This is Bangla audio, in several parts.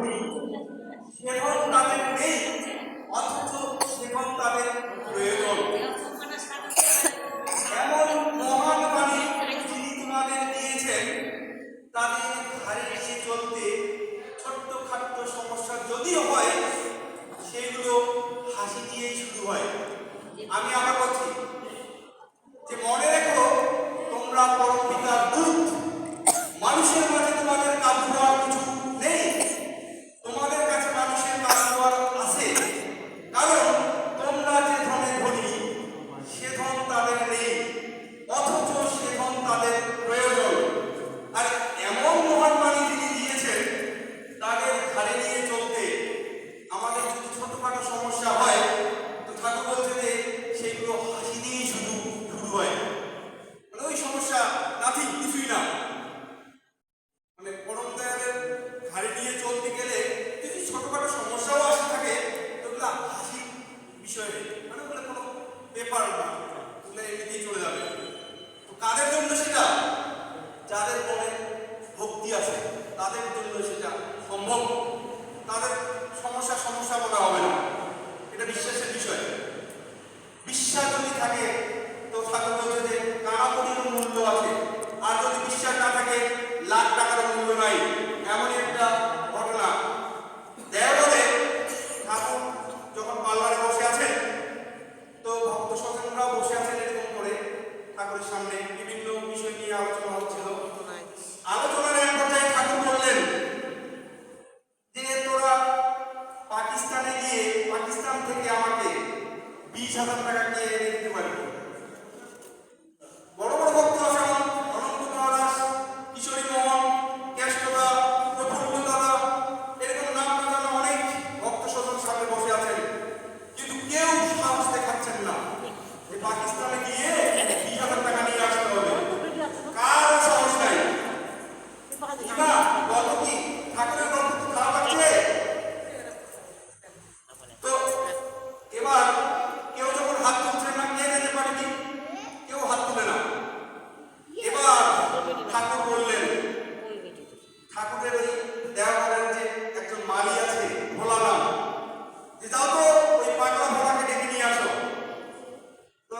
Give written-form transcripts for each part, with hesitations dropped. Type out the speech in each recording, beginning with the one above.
ধনী সেখন তাদের নেই, অথচ সেখন তাদের প্রয়োজন। এমন মহান বাণী যিনি তোমাদের দিয়েছেন, তাদের ধারে নিয়ে চলতে ছোট্ট খাট্ট সমস্যা যদিও হয়, সেগুলো হাসি দিয়েই শুরু হয়। আমি আবার বলছি যে মনে রেখো, তোমরা পরম পিতার দূত। মানুষের মাঝে তোমাদের কাবু হওয়ার কিছু নেই, তোমাদের কাছে মানুষের কাবু হওয়ার আছে, কারণ তোমরা যে ধনে ধনী সে ধন তাদের নেই, অথচ সে ধন তাদের প্রয়োজন। আর এমন মহান বাণী যিনি দিয়েছেন, তাদের ধারে নিয়ে চলতে আমাদের যদি ছোটখাটো সমস্যা হয়, তো ঠাকুর বলছে যে সেগুলো হাসি দিয়েই শুধু শুরু হয়। মানে ওই সমস্যা নাথিং, কিছুই না। মানে পরম দয়ালের ধারে নিয়ে চলতে গেলে যদি ছোটখাটো সমস্যাও আসে থাকে, ওগুলো হাসির বিষয় নেই, মানে ওগুলো কোনো ব্যাপার না, ওগুলো এমনিতেই চলে যাবে। তো কাদের জন্য সেটা? যাদের মনে ভক্তি আছে তাদের জন্য সেটা সম্ভব। তাদের সমস্যা সমস্যা বলা হবে না, এটা বিশ্বাসের বিষয়। বিশ্বাস যদি থাকে তো ঠাকুর বলছে যে কানাকড়িরও মূল্য আছে, আর যদি বিশ্বাস না থাকে লাখ টাকার মূল্য নাই। এমনই একটা ঘটনা। দেওঘরে ঠাকুর যখন পাল্লারে বসে আছেন, তো ভক্ত স্বজনরাও বসে আছেন এরকম করে ঠাকুরের সামনে, বিভিন্ন বিষয় নিয়ে আলোচনা হচ্ছিল। আলোচনার এক পর্যায়ে ঠাকুর বললেন যে তোরা পাকিস্তানে গিয়ে পাকিস্তান থেকে আমাকে 20,000 টাকা নিয়ে এনে দিতে পারবি। বড় বড় ভক্ত আছে, অনন্ত মহারাজ, কিশোরী মোহন, কেষ্টদা, প্রফুল্ল দাদা, এরকম নাম না জানা অনেক ভক্ত স্বজন সামনে বসে আছেন, কিন্তু কেউ সাহস দেখাচ্ছেন না যে পাকিস্তানে গিয়ে 20,000 টাকা নিয়ে আসতে হবে। কারও সাহস নাই। গল্প কি ঠাকুরের গল্প তো খারাপ লাগছে? তো এবার কেউ যখন হাত তুলছে না, কে যেতে পারেনি, কেউ হাত তুলে না। এবার ঠাকুর বললেন, ঠাকুরের ওই দেওঘরের যে একজন মালি আছে ভোলা নাম, যে যাও তো ওই পাগলা ভোলাকে ডেকে নিয়ে আসো। তো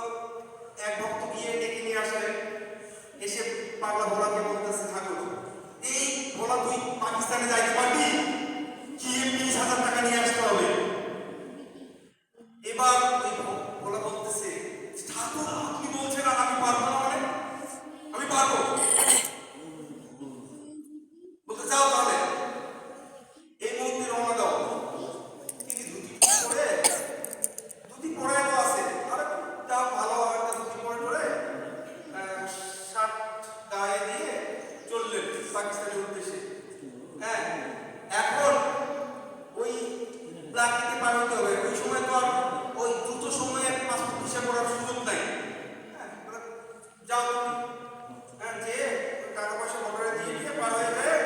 এক ভক্ত গিয়ে ডেকে নিয়ে আসলেন, এসে পাগলা ভোলাকে বলতেছে, ঠাকুর এই ভোলা তুই পাকিস্তানে যাইতে পারবি, কি 20,000 টাকা নিয়ে আসতে হবে। এবার ওই ভোলা বলতেছে, ঠাকুর আপনি বলছেন আর আমি পারবো না? মানে আমি পারবো। বলতে যাও তাহলে এই মুহূর্তে রওনা দাও। তিনি ধুতি পরে তো আছে, আরে যাও ভালো একটা ধুতি পরে শার্ট গায়ে দিয়ে চললেন পাকিস্তানের উদ্দেশ্যে। হ্যাঁ, এখন ওই ব্ল্যাকটিতে পার হতে হবে। ওই সময় তো আর ওই দ্রুত সময়ে পাসপোর্ট হিসাব করার সুযোগ নাই। হ্যাঁ, যাও তুমি, হ্যাঁ, যে টাকা পয়সা বর্ডারে দিয়ে পার হয়ে যায়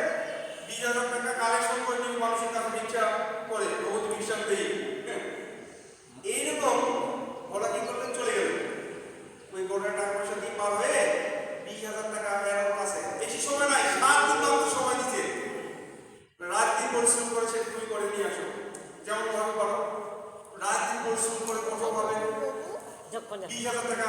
20,000 টাকা কালেকশন করে তুমি মানুষের কাছে ভিক্ষা করে প্রভূত ভিক্ষা দেই। এইরকম ওরা কি করলেন, চলে গেল ওই বর্ডার টাকা পয়সা দিয়ে পার হয়ে 20,000 টাকা এর কাছে। বেশি সময় নাই, 7 দিন মাত্র সময় দিচ্ছে। রাত দিন পরিশ্রম করে সে তুমি করে নিয়ে আসো, যেমন ভাবে করো। রাত দিন পরিশ্রম করে কঠোরভাবে 20,000 টাকা